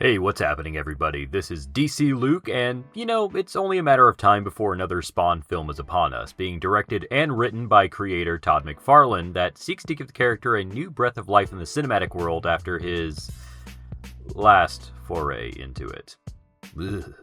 Hey, what's happening everybody? This is DC Luke, and it's only a matter of time before another Spawn film is upon us, being directed and written by creator Todd McFarlane that seeks to give the character a new breath of life in the cinematic world after his last foray into it. Ugh.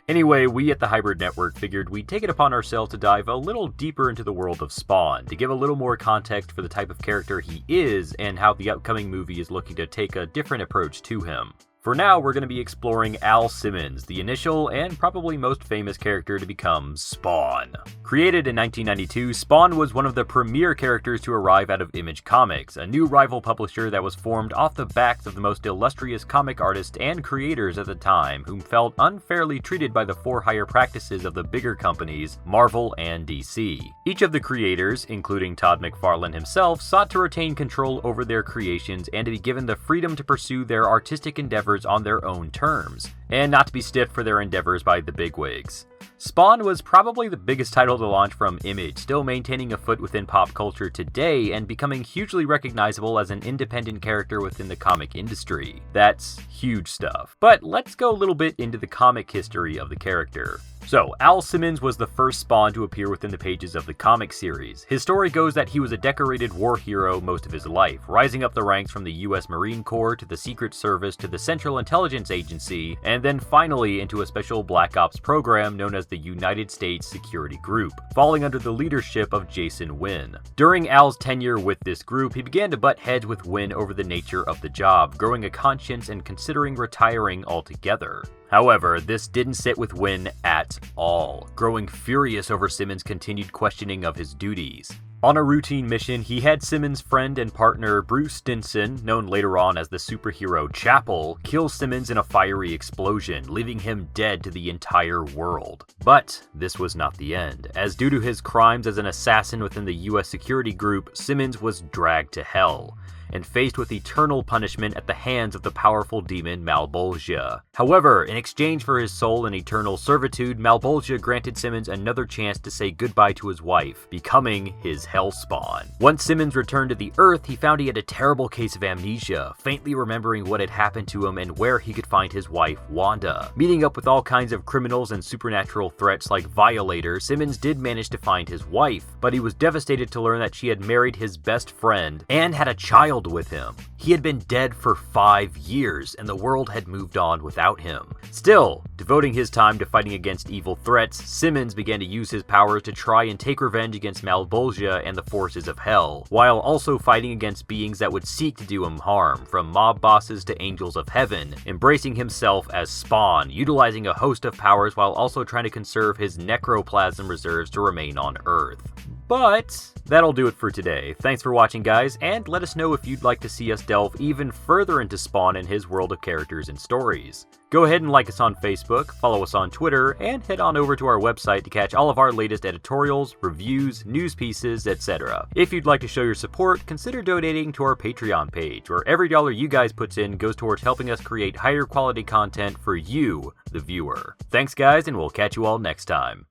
Anyway, we at the Hybrid Network figured we'd take it upon ourselves to dive a little deeper into the world of Spawn, to give a little more context for the type of character he is and how the upcoming movie is looking to take a different approach to him. For now, we're going to be exploring Al Simmons, the initial and probably most famous character to become Spawn. Created in 1992, Spawn was one of the premier characters to arrive out of Image Comics, a new rival publisher that was formed off the backs of the most illustrious comic artists and creators at the time, whom felt unfairly treated by the for-hire practices of the bigger companies, Marvel and DC. Each of the creators, including Todd McFarlane himself, sought to retain control over their creations and to be given the freedom to pursue their artistic endeavors on their own terms, and not to be stiffed for their endeavors by the bigwigs. Spawn was probably the biggest title to launch from Image, still maintaining a foot within pop culture today and becoming hugely recognizable as an independent character within the comic industry. That's huge stuff. But let's go a little bit into the comic history of the character. So, Al Simmons was the first Spawn to appear within the pages of the comic series. His story goes that he was a decorated war hero most of his life, rising up the ranks from the US Marine Corps to the Secret Service to the Central Intelligence Agency, and then finally into a special Black Ops program known as the United States Security Group, falling under the leadership of Jason Wynn. During Al's tenure with this group, he began to butt heads with Wynn over the nature of the job, growing a conscience and considering retiring altogether. However, this didn't sit with Wynn at all, growing furious over Simmons' continued questioning of his duties. On a routine mission, he had Simmons' friend and partner Bruce Stinson, known later on as the superhero Chapel, kill Simmons in a fiery explosion, leaving him dead to the entire world. But this was not the end, as due to his crimes as an assassin within the US security group, Simmons was dragged to hell and faced with eternal punishment at the hands of the powerful demon Malbolgia. However, in exchange for his soul and eternal servitude, Malbolgia granted Simmons another chance to say goodbye to his wife, becoming his Hellspawn. Once Simmons returned to the Earth, he found he had a terrible case of amnesia, faintly remembering what had happened to him and where he could find his wife, Wanda. Meeting up with all kinds of criminals and supernatural threats like Violator, Simmons did manage to find his wife, but he was devastated to learn that she had married his best friend and had a child with him. He had been dead for 5 years, and the world had moved on without him. Still, devoting his time to fighting against evil threats, Simmons began to use his powers to try and take revenge against Malbolgia and the forces of hell, while also fighting against beings that would seek to do him harm, from mob bosses to angels of heaven, embracing himself as Spawn, utilizing a host of powers while also trying to conserve his necroplasm reserves to remain on Earth. But that'll do it for today. Thanks for watching, guys, and let us know if you'd like to see us delve even further into Spawn and his world of characters and stories. Go ahead and like us on Facebook, follow us on Twitter, and head on over to our website to catch all of our latest editorials, reviews, news pieces, etc. If you'd like to show your support, consider donating to our Patreon page, where every dollar you guys puts in goes towards helping us create higher quality content for you, the viewer. Thanks, guys, and we'll catch you all next time.